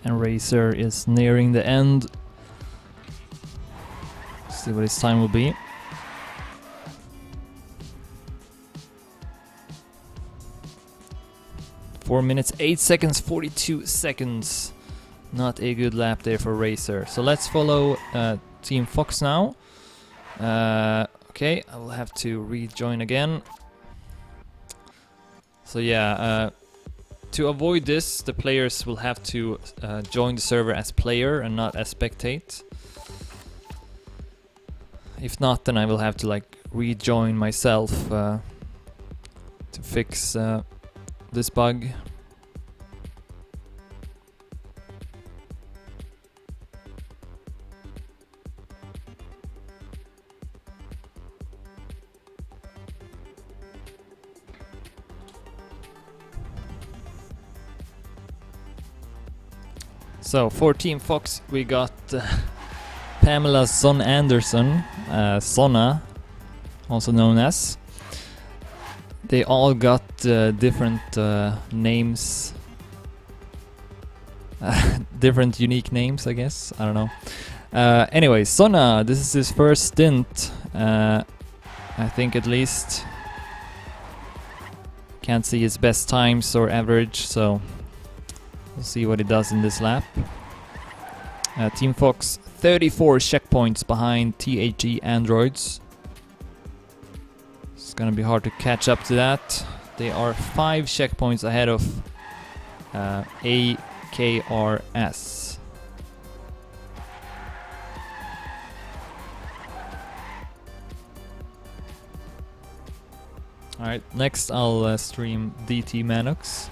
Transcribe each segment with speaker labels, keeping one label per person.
Speaker 1: And Racer is nearing the end. Let's see what his time will be. Four minutes, 8 seconds, 42 seconds. Not a good lap there for Racer. So let's follow Team Fox now. Okay, I will have to rejoin again. So yeah, to avoid this, the players will have to join the server as player and not as spectate. If not, then I will have to like rejoin myself to fix this bug. So for Team Fox we got Pamela Son Anderson, Sonna, also known as. They all got different names, different unique names, I guess. I don't know. Anyway, Sonna, this is his first stint, I think at least. Can't see his best times or average, so we'll see what he does in this lap. Team Fox, 34 checkpoints behind THE Androids. It's gonna be hard to catch up to that. They are 5 checkpoints ahead of AKRS. Alright, next I'll stream DT Manox.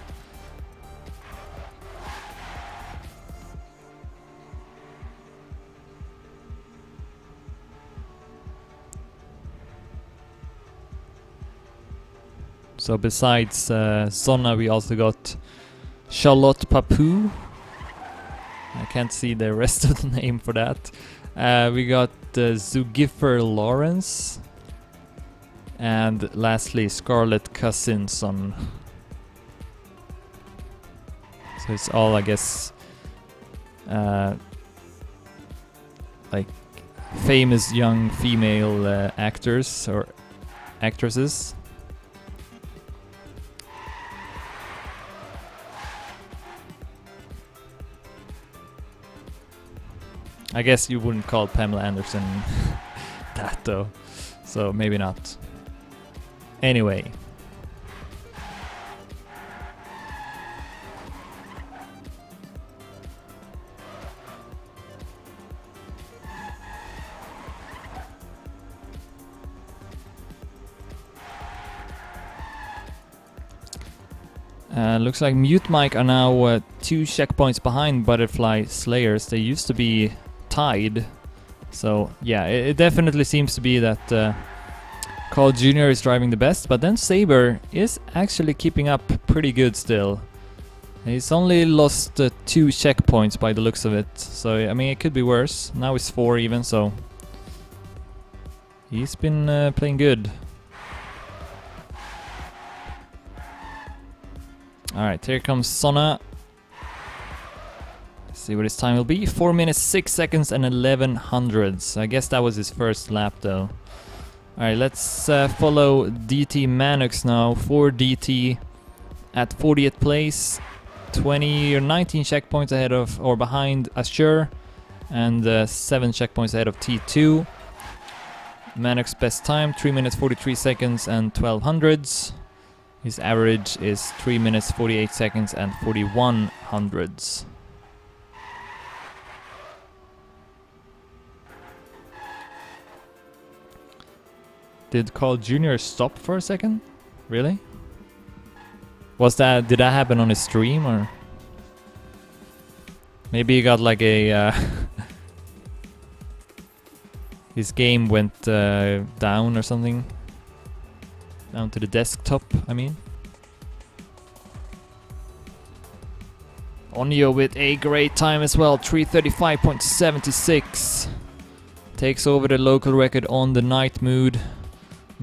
Speaker 1: So besides Sonna, we also got Charlotte Papou. I can't see the rest of the name for that. We got Zugiffer Lawrence. And lastly, Scarlett Cousinson. So it's all, I guess, like famous young female actors or actresses. I guess you wouldn't call Pamela Anderson that though, so maybe not. Anyway. Looks like Mute Mike are now 2 checkpoints behind Butterfly Slayers. They used to be tied. So yeah, it definitely seems to be that Carl Jr. is driving the best, but then Saber is actually keeping up pretty good still. He's only lost 2 checkpoints by the looks of it, so I mean it could be worse. Now it's 4 even, so he's been playing good. Alright, here comes Sonna. Let's see what his time will be. 4 minutes, 6 seconds and 11 hundredths. I guess that was his first lap though. Alright, let's follow DT Manox now. For DT at 40th place. 20 or 19 checkpoints ahead of or behind Assure. And 7 checkpoints ahead of T2. Manox best time, 3 minutes 43 seconds and 12 hundredths. His average is 3 minutes 48 seconds and 41 hundredths. Did Carl Jr. stop for a second? Really? Did that happen on his stream or? Maybe he got like a his game went down or something. Down to the desktop, I mean. Onyo with a great time as well, 3:35.76. Takes over the local record on the night mood.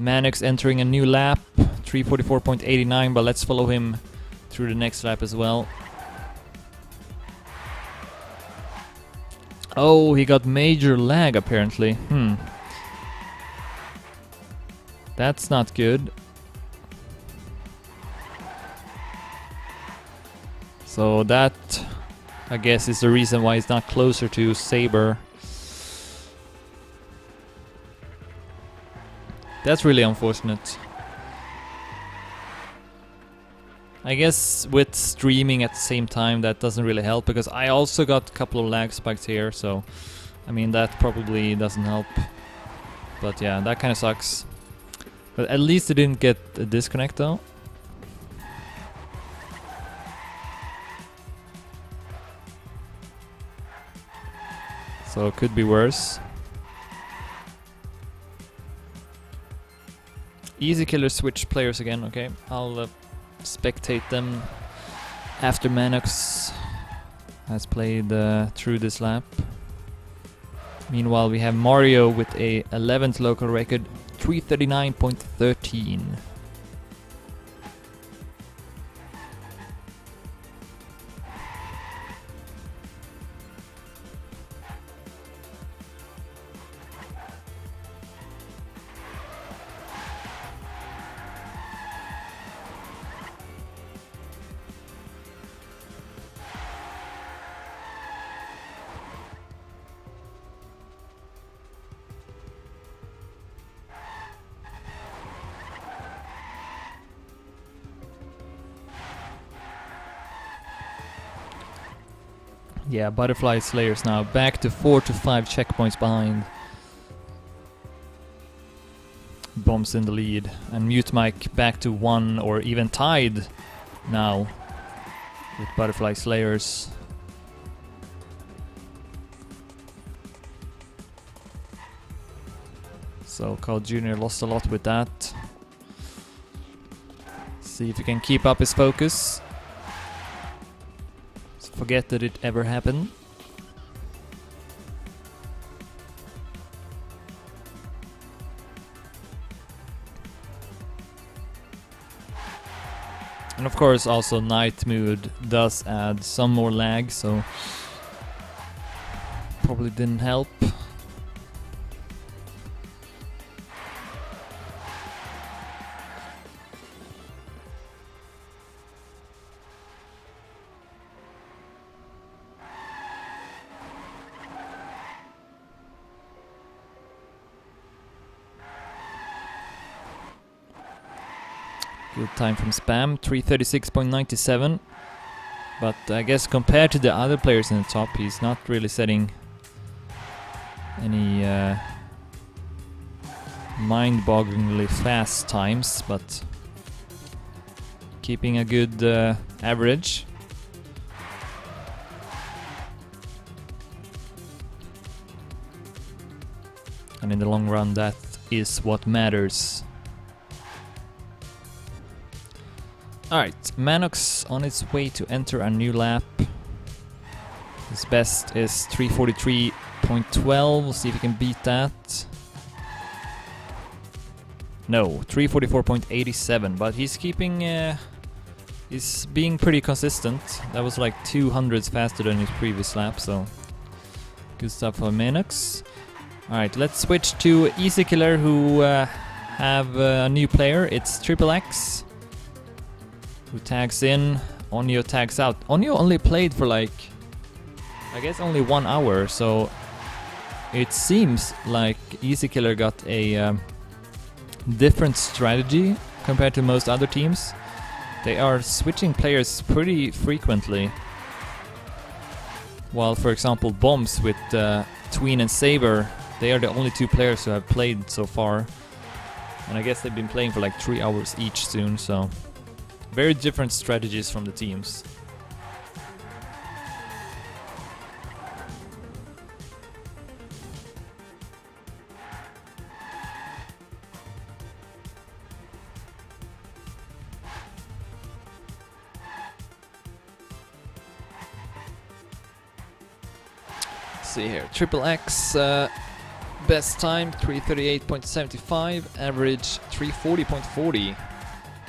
Speaker 1: Manox entering a new lap, 3:44.89, but let's follow him through the next lap as well. Oh, he got major lag apparently. That's not good. So that, I guess, is the reason why he's not closer to Saber. That's really unfortunate. I guess with streaming at the same time that doesn't really help, because I also got a couple of lag spikes here, so I mean that probably doesn't help. But yeah, that kind of sucks. But at least it didn't get a disconnect though. So it could be worse. Easy killer switch players again, okay. I'll spectate them after Manox has played through this lap. Meanwhile, we have Mario with a 11th local record, 339.13. Yeah, Butterfly Slayers now back to 4 to 5 checkpoints behind. Bombs in the lead, and Mute Mike back to 1 or even tied now with Butterfly Slayers. So Carl Jr. lost a lot with that. See if he can keep up his focus. Forget that it ever happened. And of course also night mood does add some more lag, so probably didn't help. Good time from Spam, 336.97. But I guess compared to the other players in the top, he's not really setting any mind-bogglingly fast times, but keeping a good average. And in the long run, that is what matters. Alright, Manox on its way to enter a new lap. His best is 343.12. We'll see if he can beat that. No, 344.87, but he's keeping... he's being pretty consistent. That was like 200s faster than his previous lap, so... good stuff for Manox. Alright, let's switch to Easy Killer, who have a new player. It's Triple X, who tags in. Onyo tags out. Onyo only played for like, I guess only 1 hour, so it seems like Easy Killer got a different strategy compared to most other teams. They are switching players pretty frequently. While, for example, Bombs with Tween and Saber, they are the only 2 players who have played so far. And I guess they've been playing for like 3 hours each soon, so... very different strategies from the teams. Let's see here, Triple X best time 338.75, average 340.40.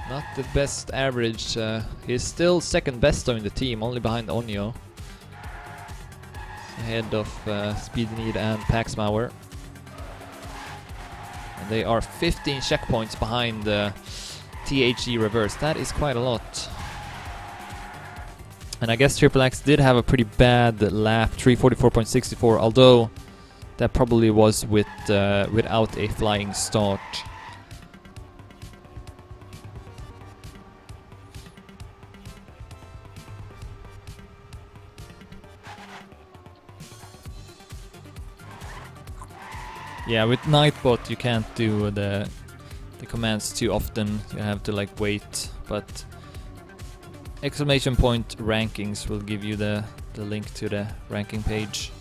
Speaker 1: Not the best average. He's still second best though in the team, only behind Onyo. So ahead of Speed Need and Paxmauer. And they are 15 checkpoints behind the THG Reverse. That is quite a lot. And I guess Triple X did have a pretty bad lap, 344.64, although that probably was with without a flying start. Yeah, with Nightbot you can't do the commands too often. You have to like wait, but exclamation point rankings will give you the link to the ranking page.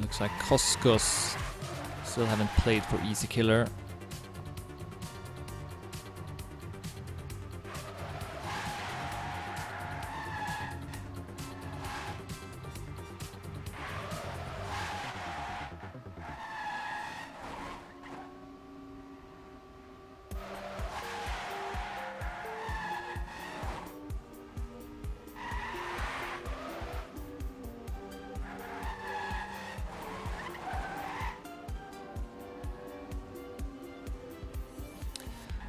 Speaker 1: Looks like Koskos still haven't played for Easy Killer.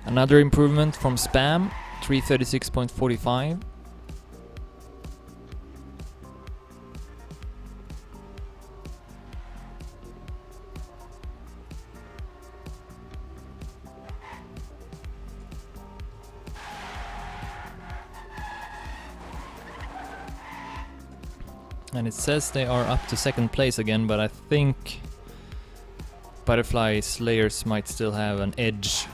Speaker 1: Another improvement from Spam, 336.45. And it says they are up to second place again, but I think Butterfly Slayers might still have an edge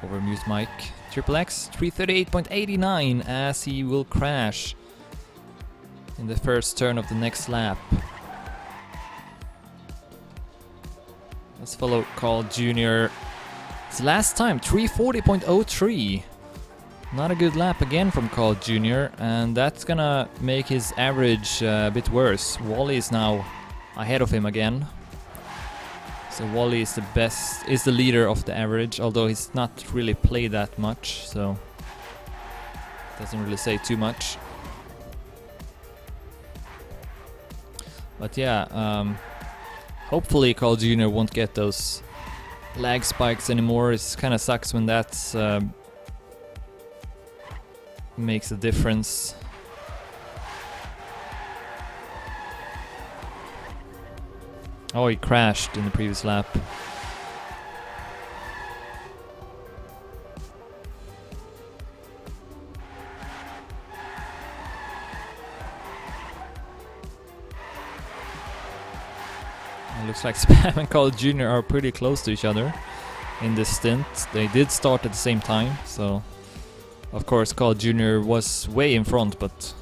Speaker 1: over Muse Mike. Triple X 338.89 as he will crash in the first turn of the next lap. Let's follow Carl Jr. His last time 340.03. Not a good lap again from Carl Jr. and that's gonna make his average a bit worse. Wally is now ahead of him again. So Wally is the leader of the average, although he's not really played that much, so doesn't really say too much. But yeah, hopefully Carl Jr. won't get those lag spikes anymore. It kind of sucks when that makes a difference. Oh, he crashed in the previous lap. It looks like Spam and Carl Jr. are pretty close to each other in this stint. They did start at the same time, so of course Carl Jr. was way in front, but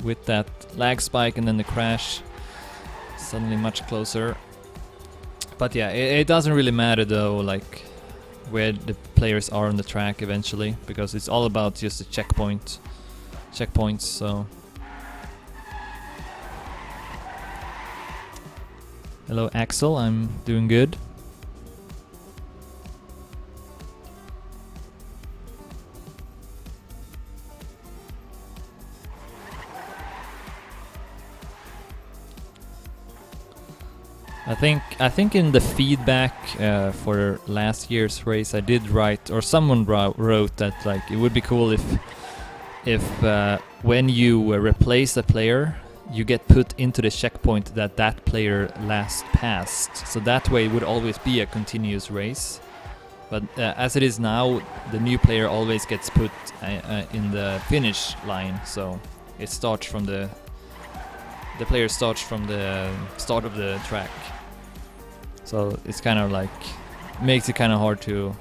Speaker 1: with that lag spike and then the crash, suddenly much closer. But yeah, it doesn't really matter though, like where the players are on the track eventually, because it's all about just the checkpoints. So hello Axel, I'm doing good. I think in the feedback for last year's race I did write, or someone wrote that like it would be cool if when you replace a player you get put into the checkpoint that player last passed, so that way it would always be a continuous race. But as it is now, the new player always gets put in the finish line, so it starts from the player starts from the start of the track. So it's kind of like makes it kind of hard to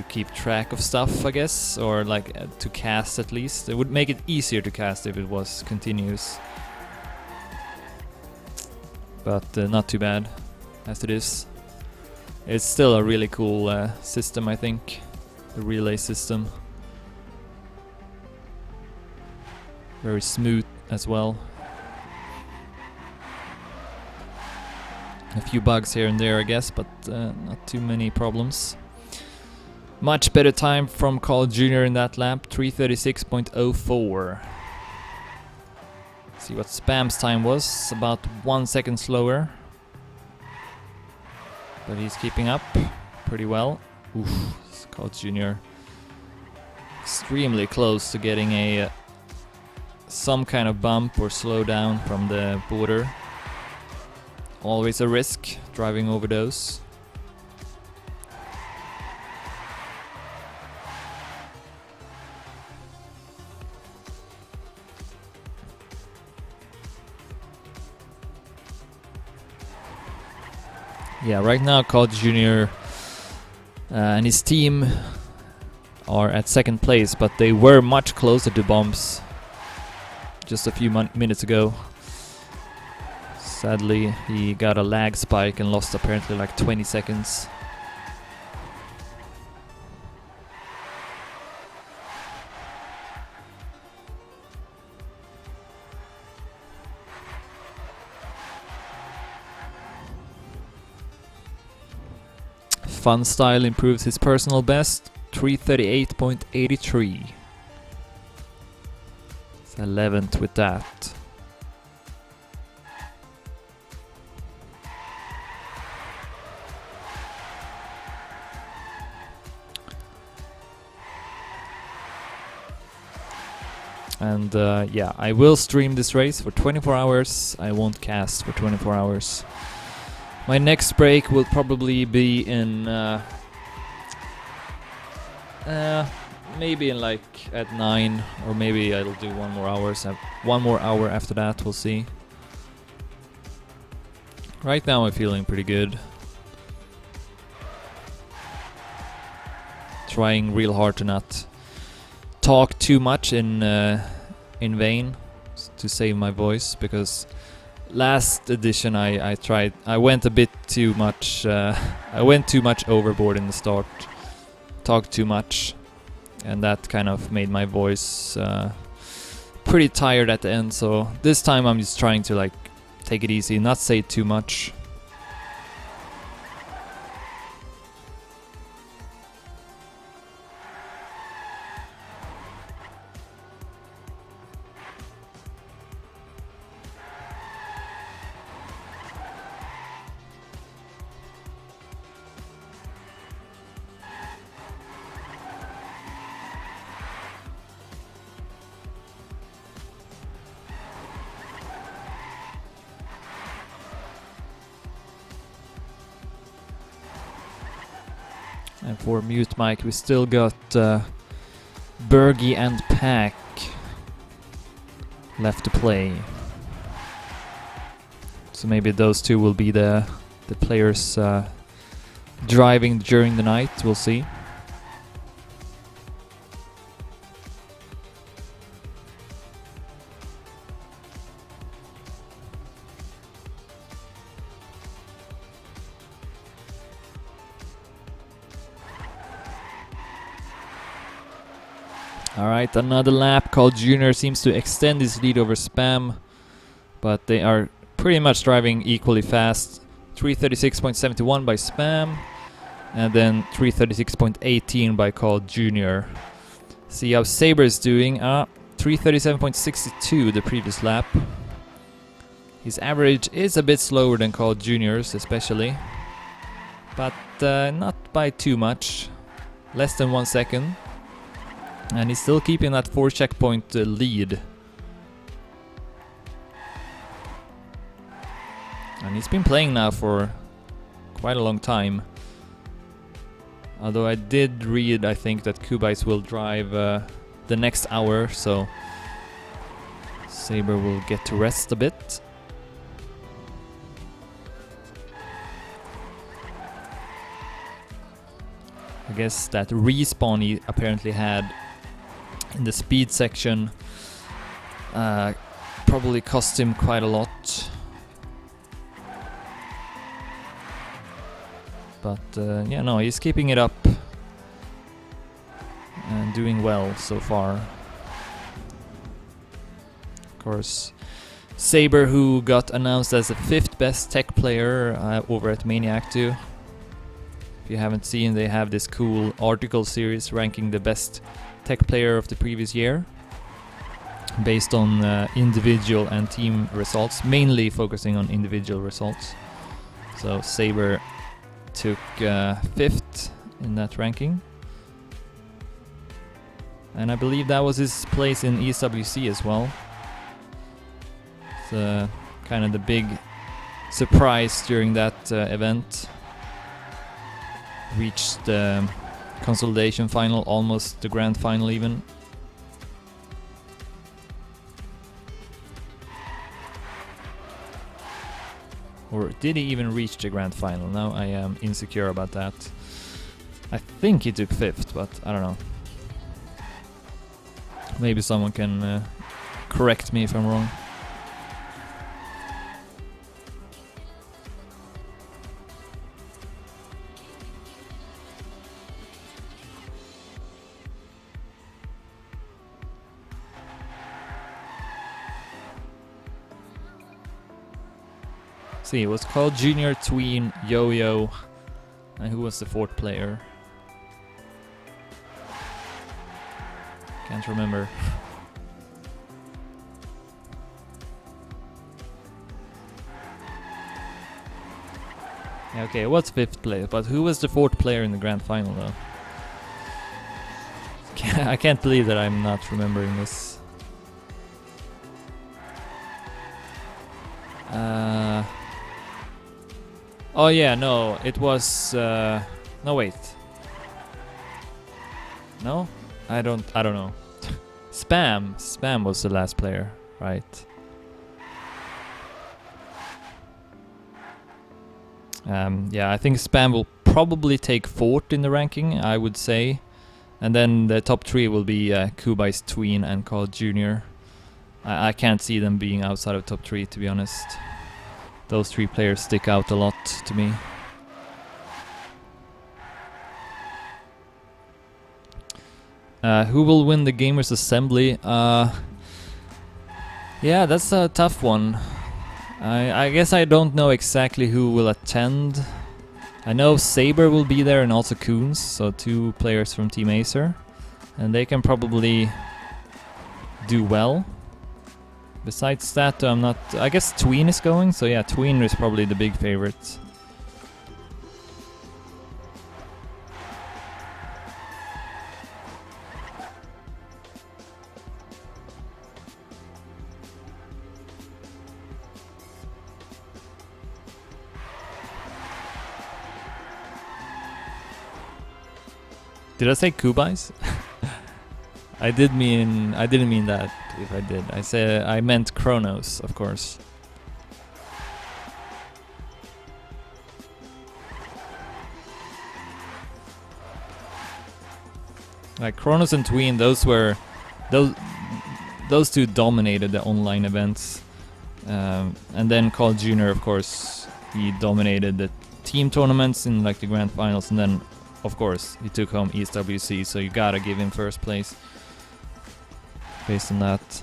Speaker 1: keep track of stuff, I guess, or like to cast at least. It would make it easier to cast if it was continuous. But not too bad as it is. It's still a really cool system, I think, the relay system. Very smooth as well. A few bugs here and there, I guess, but not too many problems. Much better time from Carl Jr. in that lap, 3:36.04. See what Spam's time was, about 1 second slower. But he's keeping up pretty well. Oof, Carl Jr. extremely close to getting a some kind of bump or slowdown from the border. Always a risk driving over those. Yeah, right now Carl Jr. And his team are at second place, but they were much closer to bumps just a few minutes ago. Sadly, he got a lag spike and lost apparently like 20 seconds. Fun Style improves his personal best, 3:38.83. It's 11th with that. And yeah, I will stream this race for 24 hours. I won't cast for 24 hours. My next break will probably be in maybe in like at 9, or maybe I'll do 1 more hour after that. We'll see. Right now I'm feeling pretty good. Trying real hard to not talk too much in vain to save my voice, because last edition I went a bit too much. I went too much overboard in the start, talked too much, and that kind of made my voice pretty tired at the end. So this time I'm just trying to like take it easy, not say too much. And for mute mic, we still got Bergie and Pack left to play. So maybe those two will be the players driving during the night. We'll see. Alright, another lap. Carl Jr. seems to extend his lead over Spam, but they are pretty much driving equally fast. 3:36.71 by Spam, and then 3:36.18 by Carl Jr. See how Saber is doing. 3:37.62 the previous lap. His average is a bit slower than Carl Jr.'s especially, but not by too much. Less than 1 second. And he's still keeping that 4 checkpoint lead. And he's been playing now for quite a long time. Although I did read, I think, that Kubites will drive the next hour, so Saber will get to rest a bit. I guess that respawn he apparently had in the speed section probably cost him quite a lot. But yeah, no, he's keeping it up and doing well so far. Of course, Saber, who got announced as the 5th best tech player over at Maniac 2. If you haven't seen, they have this cool article series ranking the best tech player of the previous year, based on individual and team results, mainly focusing on individual results. So Saber took 5th in that ranking. And I believe that was his place in ESWC as well. It's kind of the big surprise during that event. Reached the consolidation final, almost the grand final even. Or did he even reach the grand final? Now I am insecure about that. I think he took 5th, but I don't know. Maybe someone can correct me if I'm wrong. See, it was called Junior, Tween, Yo-Yo, and who was the 4th player? Can't remember. Yeah, okay, it was 5th player, but who was the 4th player in the grand final though? I can't believe that I'm not remembering this. Oh yeah, no, it was no wait. No? I don't know. Spam was the last player, right? Yeah, I think Spam will probably take 4th in the ranking, I would say. And then the top 3 will be Kubice, Tween and Carl Jr. I can't see them being outside of top 3, to be honest. Those 3 players stick out a lot to me. Who will win the Gamers Assembly? Yeah, that's a tough one. I guess I don't know exactly who will attend. I know Saber will be there and also Coons, so 2 players from Team Acer. And they can probably do well. Besides that, I'm not... I guess Tween is going, so yeah, Tween is probably the big favorite. Did I say Kubice? I didn't mean that. If I did, I meant Kronos, of course. Like Kronos and Tween, those 2 dominated the online events, and then Carl Jr. of course he dominated the team tournaments in like the grand finals, and then of course he took home ESWC, so you gotta give him first place based on that.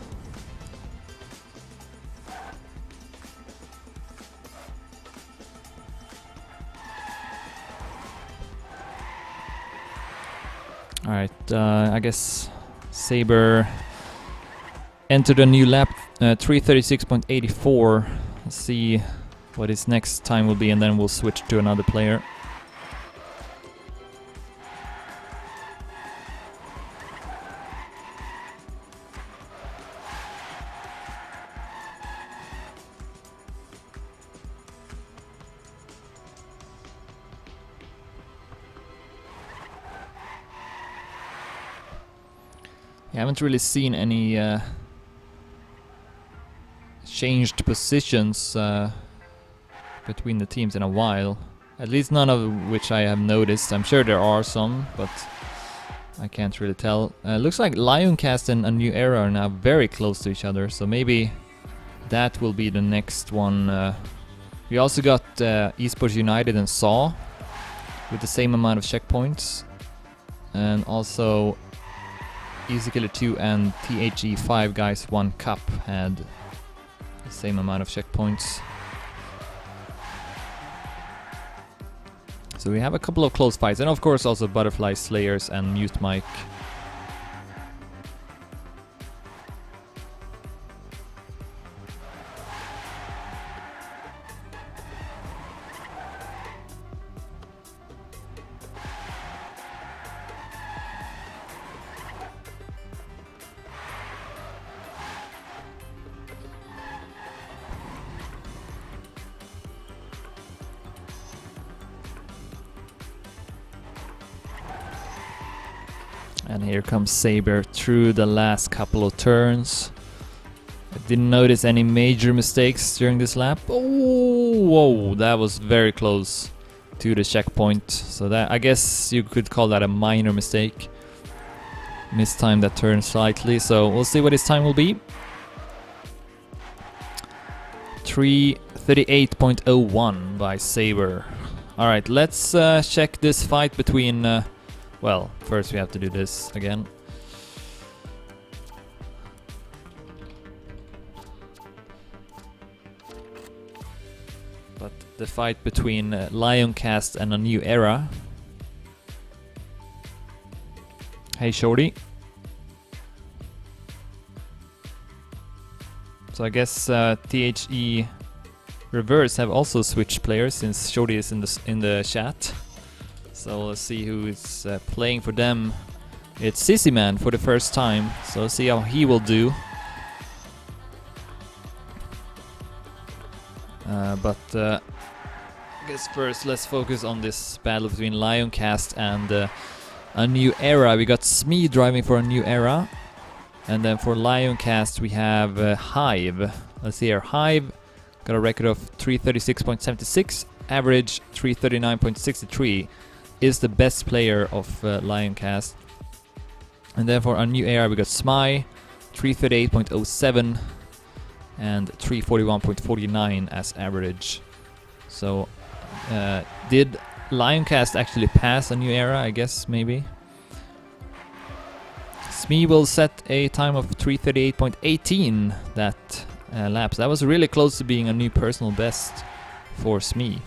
Speaker 1: Alright, I guess Saber entered a new lap, 336.84. Let's see what his next time will be, and then we'll switch to another player. I haven't really seen any changed positions between the teams in a while. At least none of which I have noticed. I'm sure there are some, but I can't really tell. Looks like Lioncast and A New Era are now very close to each other, so maybe that will be the next one. We also got Esports United and Saw with the same amount of checkpoints, and also Easy Killer 2 and THE 5 Guys 1 Cup had Same amount of checkpoints. So we have a couple of close fights, and of course also Butterfly Slayers and Mute Mike. And here comes Saber through the last couple of turns. I didn't notice any major mistakes during this lap. Oh, whoa, that was very close to the checkpoint. So that, I guess you could call that a minor mistake. Mistimed that turn slightly, so we'll see what his time will be. 3:38.01 by Saber. Alright, let's check this fight between... well, first we have to do this again. But the fight between Lioncast and A New Era. Hey Shorty. So I guess THE Reverse have also switched players since Shorty is in the chat. So let's see who is playing for them. It's Sissy Man for the first time, so let's see how he will do. I guess first let's focus on this battle between Lioncast and A New Era. We got Smee driving for A New Era, and then for Lioncast we have Hive. Let's see here. Hive got a record of 336.76, average 339.63. Is the best player of Lioncast. And then for A New Era we got Smie, 338.07 and 341.49 as average. So did Lioncast actually pass A New Era? I guess maybe. Smee will set a time of 338.18 that lap. So that was really close to being a new personal best for Smee.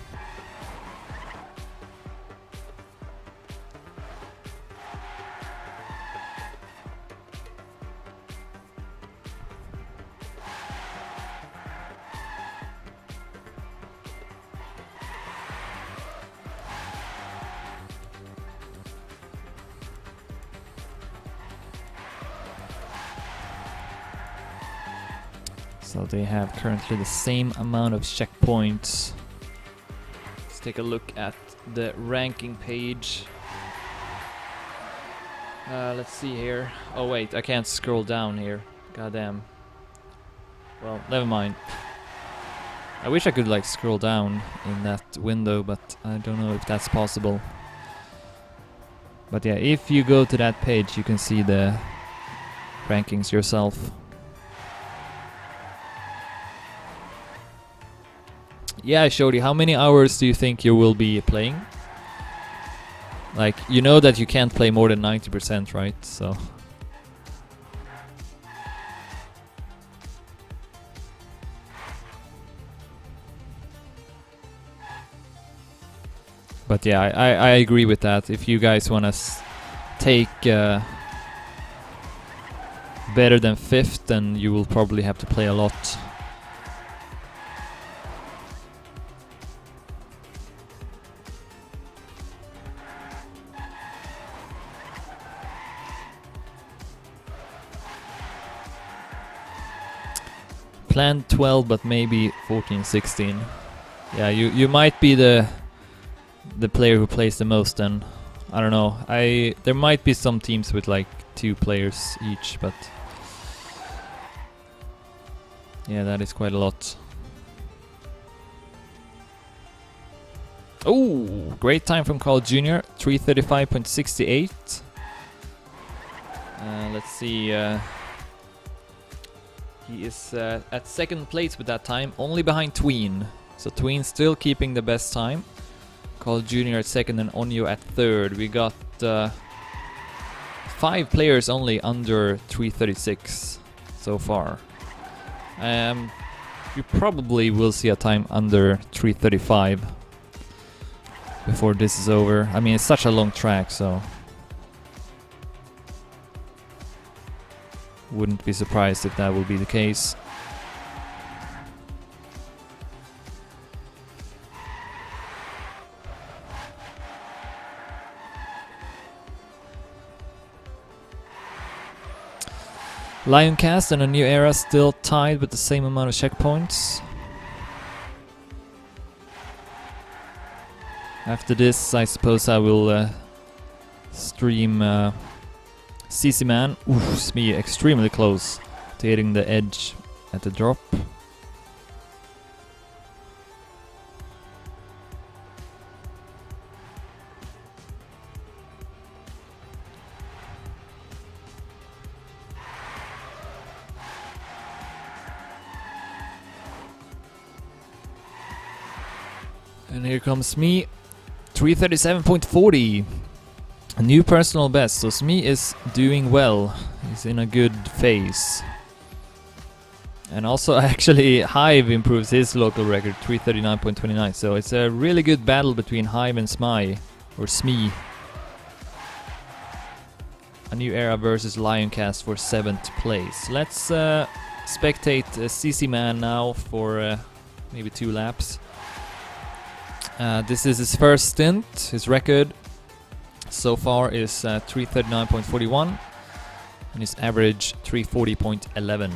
Speaker 1: So they have currently the same amount of checkpoints. Let's take a look at the ranking page. Let's see here. Oh wait, I can't scroll down here. Goddamn. Well, never mind. I wish I could like scroll down in that window, but I don't know if that's possible. But yeah, if you go to that page, you can see the rankings yourself. Yeah, Shody, how many hours do you think you will be playing? Like, you know that you can't play more than 90%, right? So... But yeah, I agree with that. If you guys want to take better than 5th, then you will probably have to play a lot. Planned 12, but maybe 14, 16. Yeah, you might be the player who plays the most then. I don't know. There might be some teams with like 2 players each, but yeah, that is quite a lot. Oh, great time from Carl Jr. 3:35.68. Let's see. He is at 2nd place with that time, only behind Tween. So Tween still keeping the best time. Carl Jr. at 2nd and Onyo at 3rd. We got 5 players only under 3:36 so far. You probably will see a time under 3:35 before this is over. I mean, it's such a long track, so wouldn't be surprised if that will be the case. Lioncast and a new era still tied with the same amount of checkpoints. After this, I suppose I will stream CC Man. Oof, Smee extremely close to hitting the edge at the drop. And here comes Smee, 3:37.40. A new personal best, so Smee is doing well. He's in a good phase. And also actually Hive improves his local record, 3:39.29. So it's a really good battle between Hive and Smee, or Smee. A new era versus Lioncast for 7th place. Let's spectate CC Man now for maybe 2 laps. This is his first stint. His record so far is 3:39.41 and his average 3:40.11.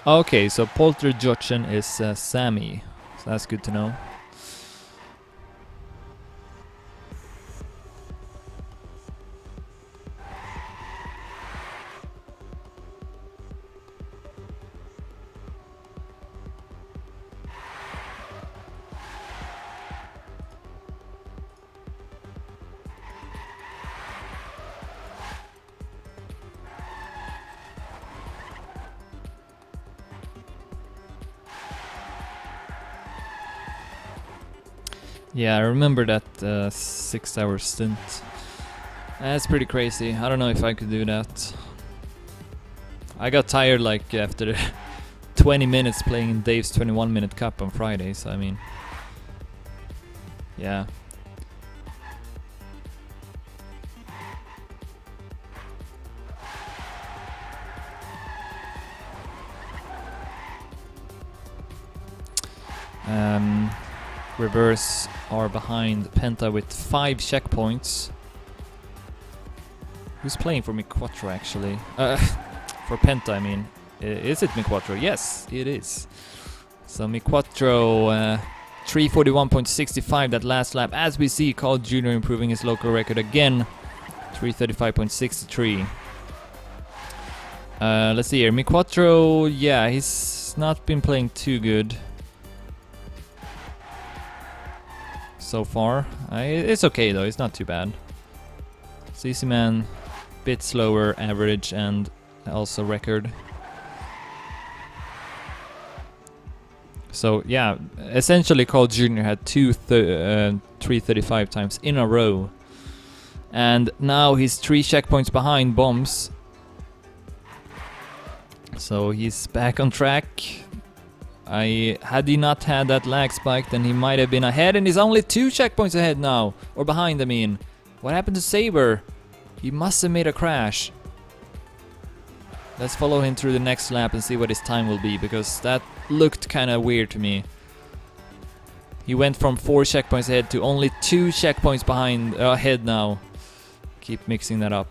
Speaker 1: Okay, so Polterjotchen is Sammy, so that's good to know. Yeah, I remember that 6-hour stint. That's pretty crazy. I don't know if I could do that. I got tired like after 20 minutes playing in Dave's 21-minute cup on Fridays. I mean, yeah. Reverse are behind Penta with 5 checkpoints. Who's playing for Miquattro actually? For Penta, I mean. Is it Miquattro? Yes, it is. So Miquattro 3:41.65 that last lap. As we see, Carl Jr. improving his local record again. 3:35.63. Let's see here. Miquattro, yeah, he's not been playing too good so far. It's okay though, it's not too bad. CC Man, bit slower average and also record. So yeah, essentially Carl Jr. had 3:35 times in a row. And now he's 3 checkpoints behind Bombs. So he's back on track. Had he not had that lag spike, then he might have been ahead, and he's only 2 checkpoints ahead now. Or behind, I mean. What happened to Saber? He must have made a crash. Let's follow him through the next lap and see what his time will be, because that looked kinda weird to me. He went from 4 checkpoints ahead to only 2 checkpoints behind ahead now. Keep mixing that up.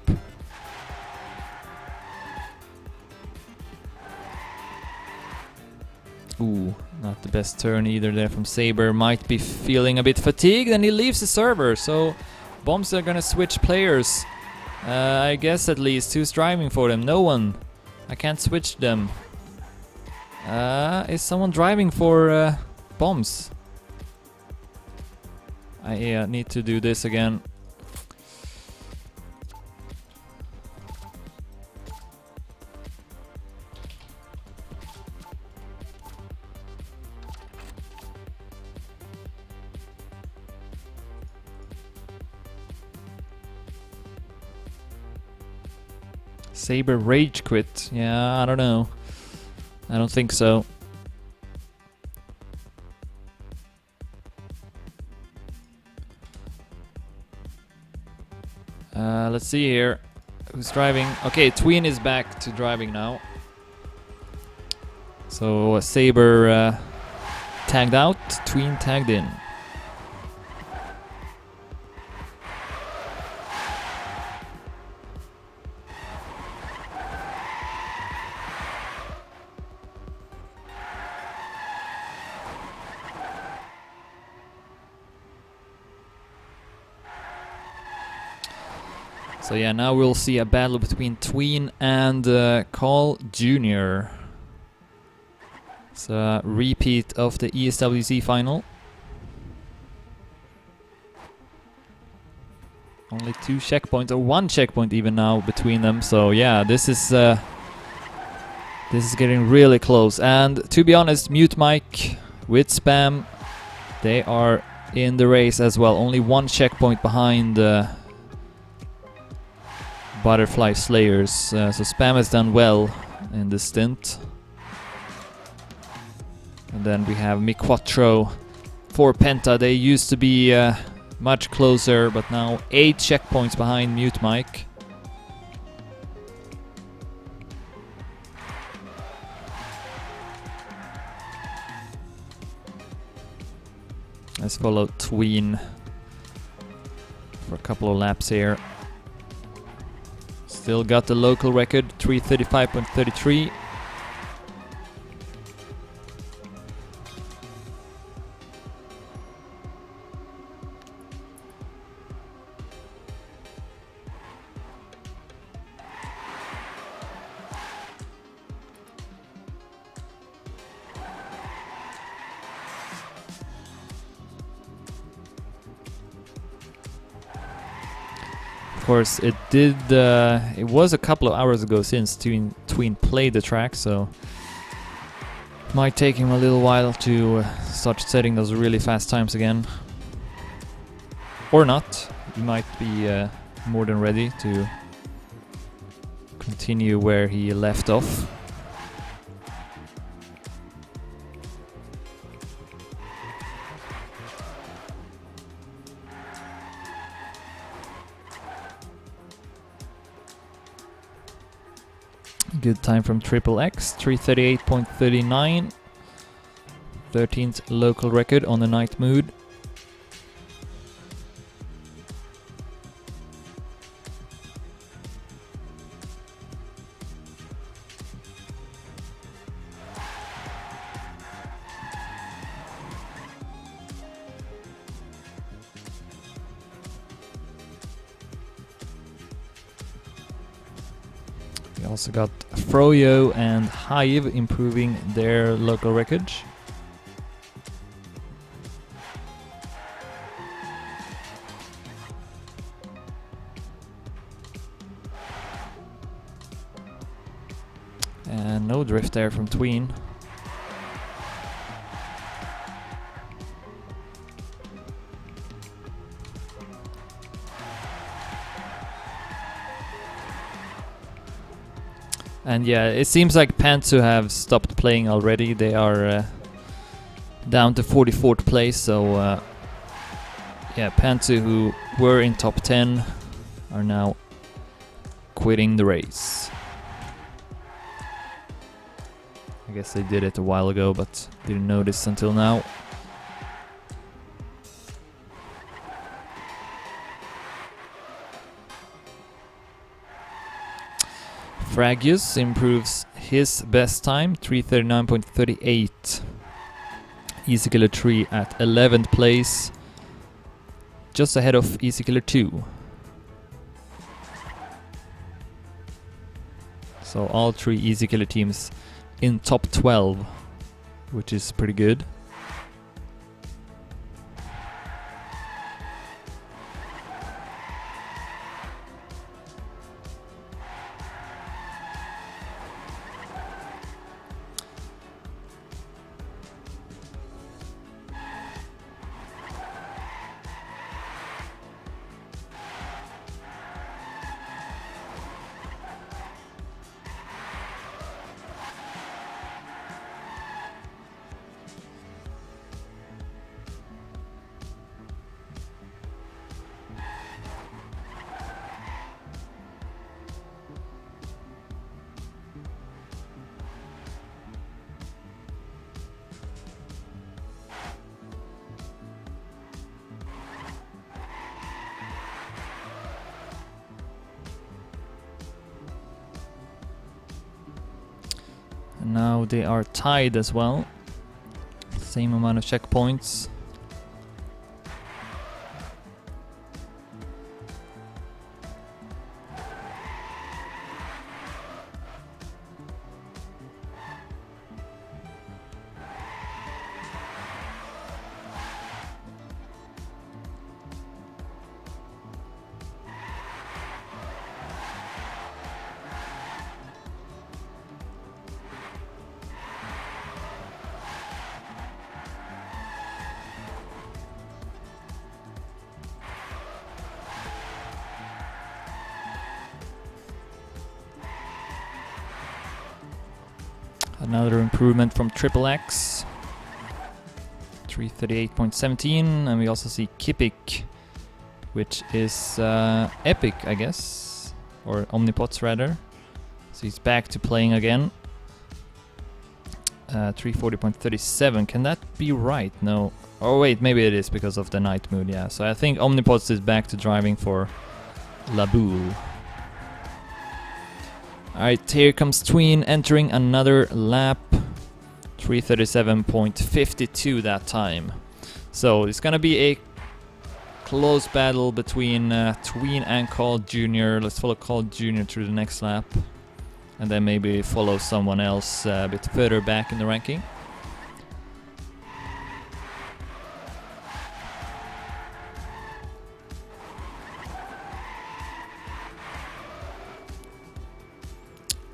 Speaker 1: Ooh, not the best turn either there from Saber. Might be feeling a bit fatigued and he leaves the server. So Bombs are gonna switch players. I guess at least. Who's driving for them? No one. I can't switch them. Is someone driving for Bombs? I need to do this again. Saber rage quit. Yeah, I don't know. I don't think so. Let's see here. Who's driving? Okay, Tween is back to driving now. So Saber tagged out, Tween tagged in. So yeah, now we'll see a battle between Tween and Carl Jr. It's a repeat of the ESWC final. Only 2 checkpoints, or 1 checkpoint even now between them. So yeah, this is getting really close. And to be honest, Mute Mike with Spam, they are in the race as well. Only 1 checkpoint behind Butterfly Slayers. So Spam has done well in this stint. And then we have Mi Quattro for Penta. They used to be much closer, but now 8 checkpoints behind Mute Mike. Let's follow Tween for a couple of laps here. Still got the local record, 3:35.33. Of course, it was a couple of hours ago since Tween played the track, so it might take him a little while to start setting those really fast times again. Or not. He might be more than ready to continue where he left off. Good time from Triple X, 3:38.39. 13th local record on the night mood. We also got Froyo and Hive improving their local record. And no drift there from Tween. And yeah, it seems like Pantsu have stopped playing already. They are down to 44th place, so yeah, Pantsu, who were in top 10, are now quitting the race. I guess they did it a while ago, but didn't notice until now. Fragius improves his best time, 3:39.38. Easy Killer 3 at 11th place, just ahead of Easy Killer 2. So all 3 Easy Killer teams in top 12, which is pretty good. And now they are tied as well. Same amount of checkpoints. Another improvement from Triple X. 338.17, and we also see Kipik, which is Epic, I guess, or Omnipots rather. So he's back to playing again. 340.37, can that be right? No. Oh wait, maybe it is because of the night mood, yeah. So I think Omnipots is back to driving for frostBeule. Alright, here comes Tween entering another lap. 337.52 that time. So it's gonna be a close battle between Tween and Carl Jr. Let's follow Carl Jr. through the next lap. And then maybe follow someone else a bit further back in the ranking.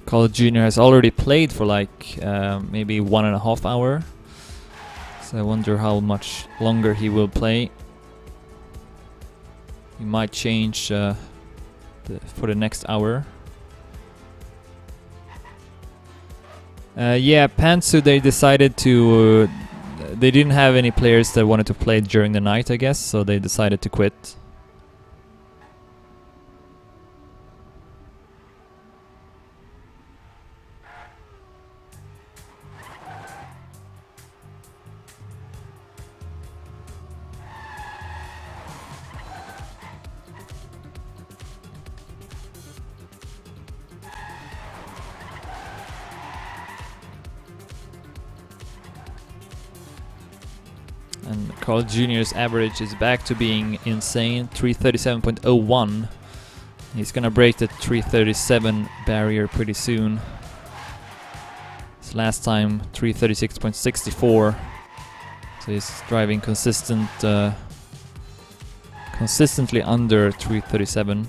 Speaker 1: Carl Jr. has already played for like maybe 1.5 hours. So I wonder how much longer he will play. He might change for the next hour. Yeah, Pantsu, they decided to... they didn't have any players that wanted to play during the night, I guess, so they decided to quit. And Carl Jr.'s average is back to being insane, 337.01. He's gonna break the 337 barrier pretty soon. His last time, 336.64. So he's driving consistently under 337.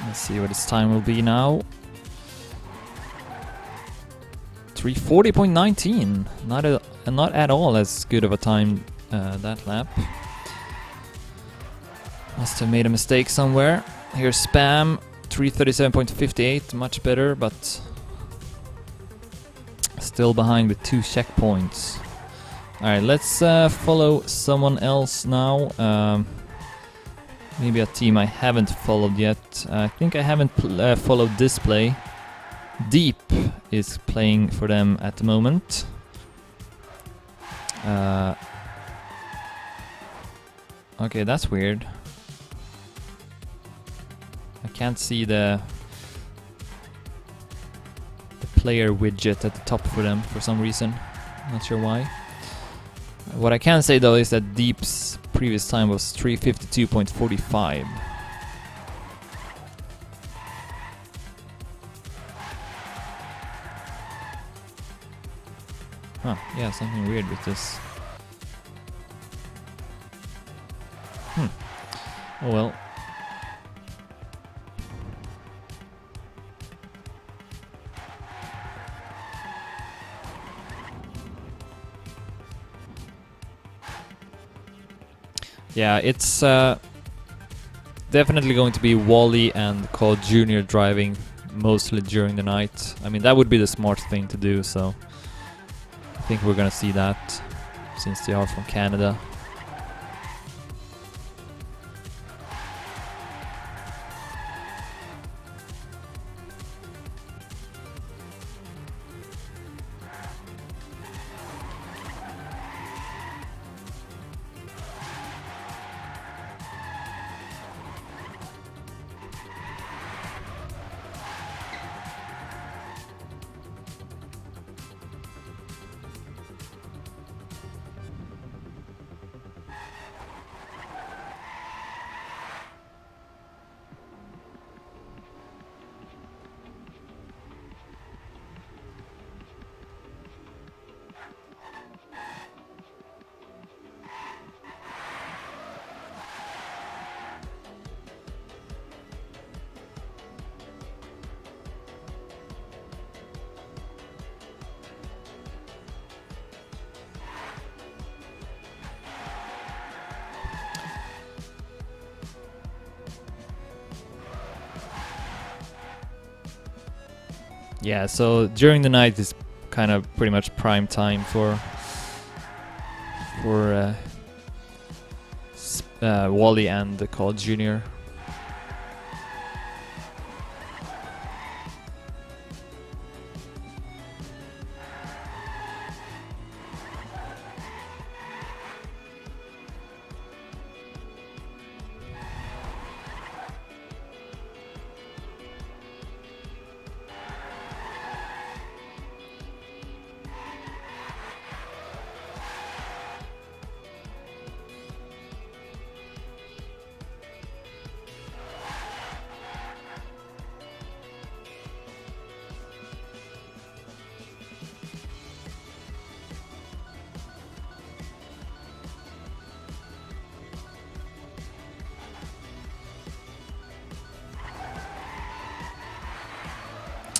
Speaker 1: Let's see what his time will be now. 340.19. Not at all as good of a time that lap. Must have made a mistake somewhere. Here's Spam, 337.58, much better, but still behind with 2 checkpoints. Alright, let's follow someone else now. Maybe a team I haven't followed yet. I think I haven't followed Display. Deep is playing for them at the moment. Okay, that's weird. I can't see the player widget at the top for them for some reason. Not sure why. What I can say though is that Deep's previous time was 352.45. Huh, yeah, something weird with this. Oh well. Yeah, it's definitely going to be Wally and Carl Jr. driving mostly during the night. I mean, that would be the smart thing to do, so I think we're gonna see that. since they are from Canada. Yeah, so during the night is kind of pretty much prime time for Wally and the Call Junior.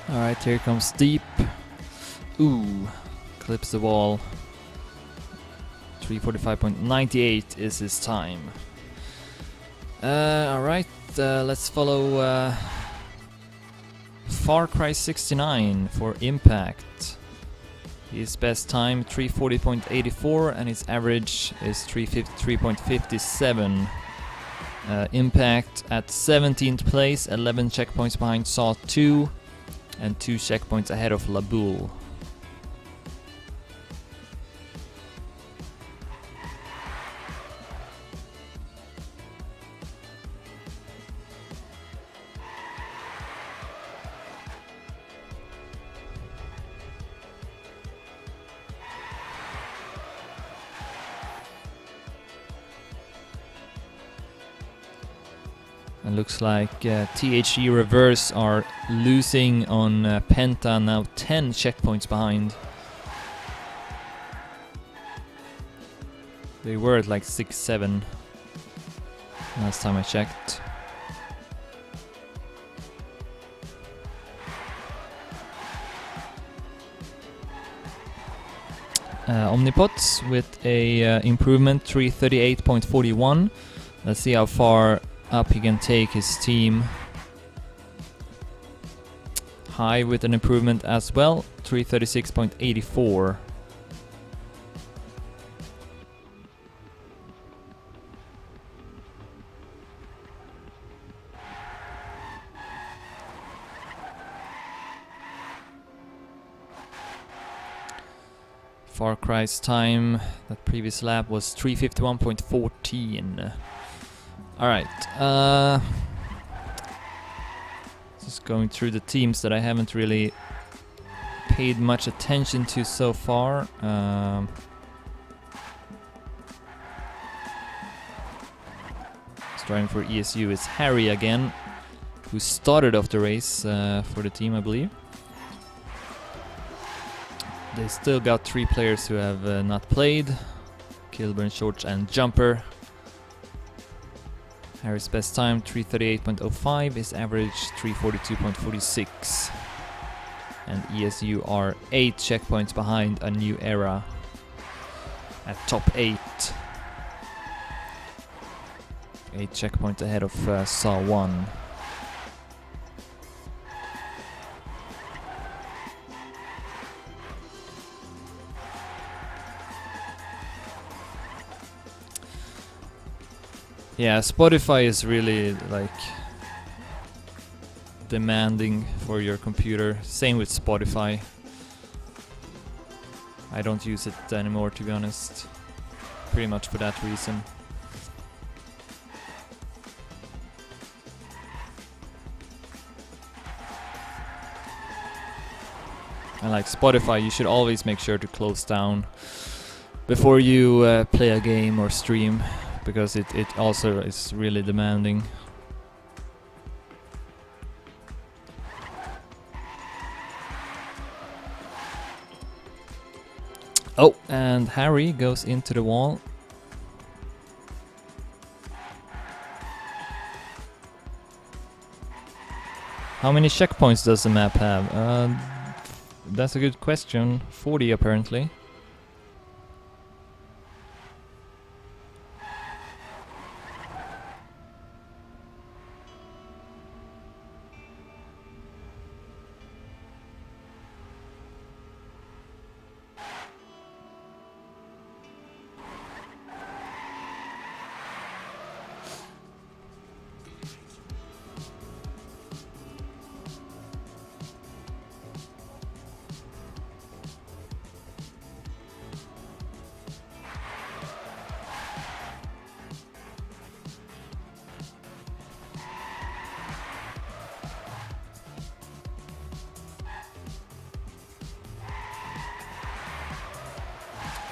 Speaker 1: Alright, here comes Deep. Ooh, clips the wall. 3:45.98 is his time. Alright, let's follow Far Cry 69 for Impact. His best time 3:40.84 and his average is 3:53.57. Impact at 17th place, 11 checkpoints behind Saw 2 and 2 checkpoints ahead of frostBeule. And looks like THE Reverse are losing on Penta, now 10 checkpoints behind. They were at like 6-7 last time I checked. Omnipots with a improvement 3:38.41. Let's see how far up he can take his team. High with an improvement as well, 3:36.84. Far Cry's time, that previous lap was 3:51.14. Alright, just going through the teams that I haven't really paid much attention to so far. Starting for ESU is Harry again, who started off the race for the team, I believe. They still got 3 players who have not played, Kilburn, Shorts and Jumper. Harry's best time 3:38.05, his average 3:42.46. And ESU are 8 checkpoints behind a new era at top 8. 8 checkpoints ahead of SAW 1. Yeah, Spotify is really like demanding for your computer. Same with Spotify. I don't use it anymore, to be honest. Pretty much for that reason. And like Spotify, you should always make sure to close down before you play a game or stream, because it also is really demanding. Oh, and Harry goes into the wall. How many checkpoints does the map have? That's a good question. 40 apparently.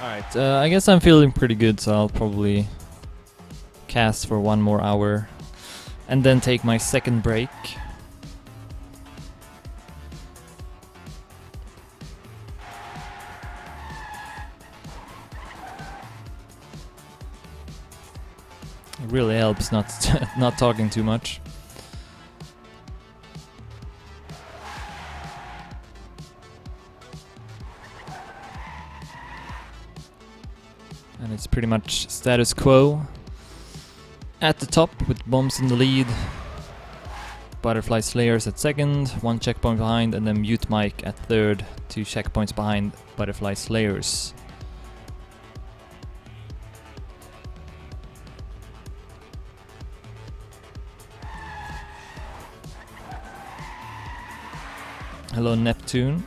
Speaker 1: Alright, I guess I'm feeling pretty good, so I'll probably cast for 1 more hour and then take my second break. It really helps not not talking too much. And it's pretty much status quo at the top with bombs in the lead, Butterfly Slayers at second, 1 checkpoint behind, and then Mute Mike at third, 2 checkpoints behind Butterfly Slayers. Hello Neptune.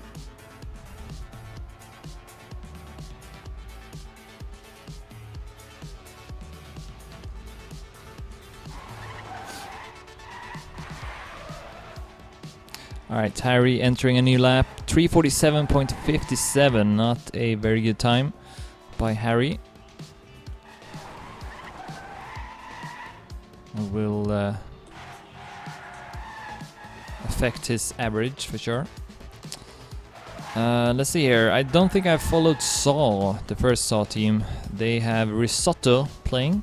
Speaker 1: Alright, Harry entering a new lap. 3:47.57, not a very good time by Harry. Will affect his average for sure. Let's see here. I don't think I've followed Saw, the first Saw team. They have Risotto playing.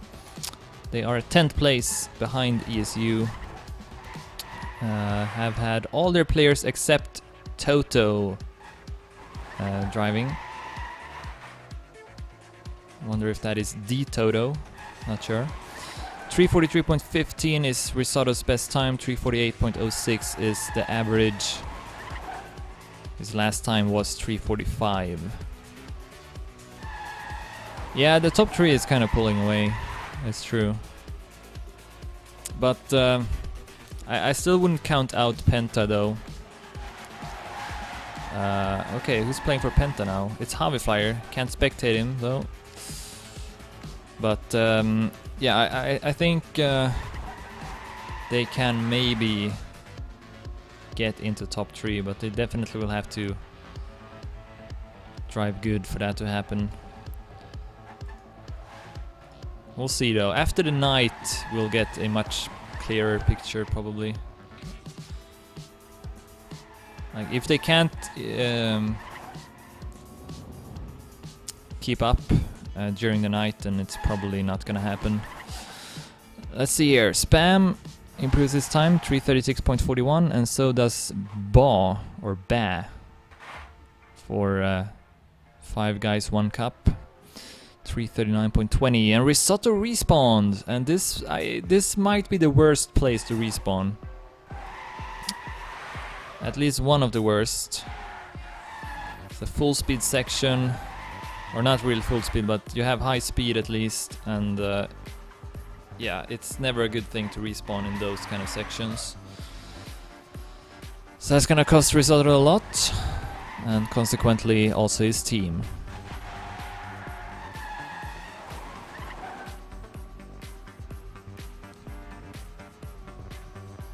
Speaker 1: They are 10th place behind ESU. Have had all their players except Toto driving. Wonder if that is the Toto. Not sure. 3:43.15 is Risotto's best time. 3:48.06 is the average. His last time was 3:45. Yeah, the top 3 is kind of pulling away. It's true. But I still wouldn't count out Penta though. Okay, who's playing for Penta now? It's Haviflyer. Can't spectate him though. But yeah, I think they can maybe get into top 3, but they definitely will have to drive good for that to happen. We'll see though. After the night, we'll get a much clearer picture probably. Like if they can't keep up during the night, then it's probably not gonna happen. Let's see here. Spam improves his time, 3:36.41, and so does Ba or Ba for 5 Guys 1 Cup, 3:39.20, and Risotto respawned, and this might be the worst place to respawn. At least one of the worst. It's the full speed section, or not real full speed, but you have high speed at least, and yeah, it's never a good thing to respawn in those kind of sections. So that's gonna cost Risotto a lot, and consequently also his team.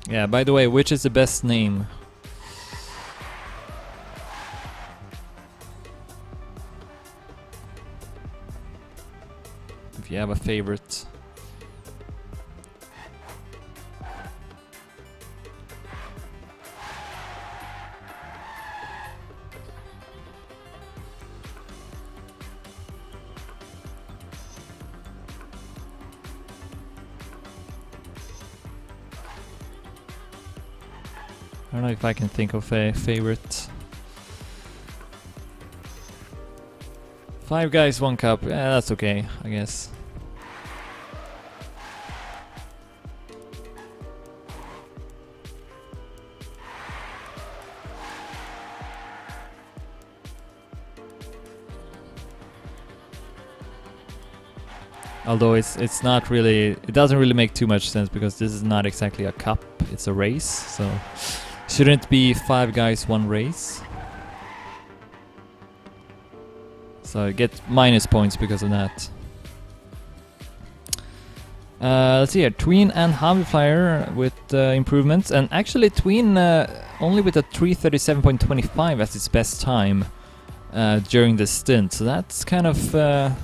Speaker 1: Yeah, by the way, which is the best name? If you have a favorite. I don't know if I can think of a favorite. 5 guys, 1 cup. Yeah, that's okay, I guess. Although it's not really, it doesn't really make too much sense because this is not exactly a cup, it's a race, so shouldn't it be 5 guys, 1 race? So I get minus points because of that. Let's see here, Tween and Haviflyer with improvements, and actually Tween only with a 337.25 as its best time during the stint, so that's kind of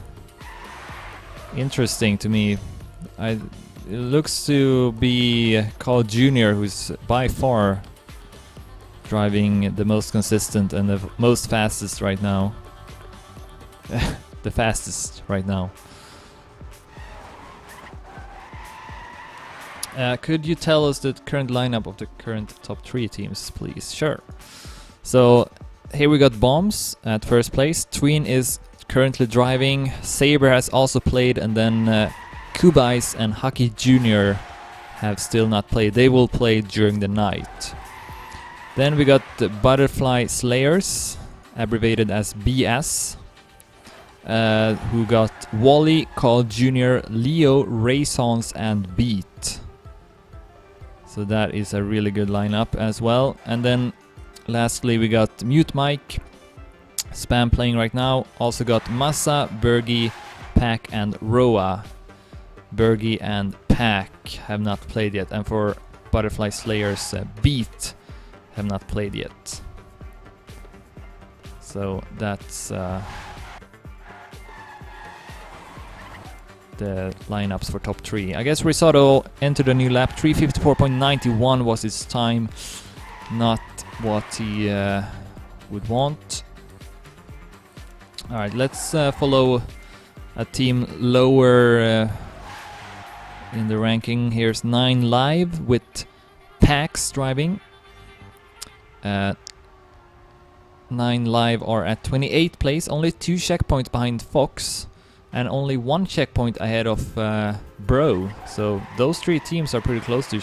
Speaker 1: interesting to me. It looks to be Carl Jr. who's by far driving the most consistent and the most fastest right now. The fastest right now. Could you tell us the current lineup of the current top 3 teams, please? Sure. So here we got Bombs at first place. Tween is currently driving. Saber has also played, and then Kubais and Haki Jr. have still not played. They will play during the night. Then we got the Butterfly Slayers, abbreviated as BS, who got Wally, Carl Jr., Leo, Raysons, and Beat. So that is a really good lineup as well. And then lastly we got Mute Mike, Spam playing right now. Also got Massa, Bergie, Pack, and Roa. Bergie and Pack have not played yet, and for Butterfly Slayers, Beat have not played yet. So that's the lineups for top 3. I guess Risotto entered a new lap. 354.91 was his time. Not what he would want. Alright, let's follow a team lower in the ranking. Here's 9 Live with Pax driving. 9 Live are at 28th place, only 2 checkpoints behind Fox, and only 1 checkpoint ahead of Bro. So those 3 teams are pretty close to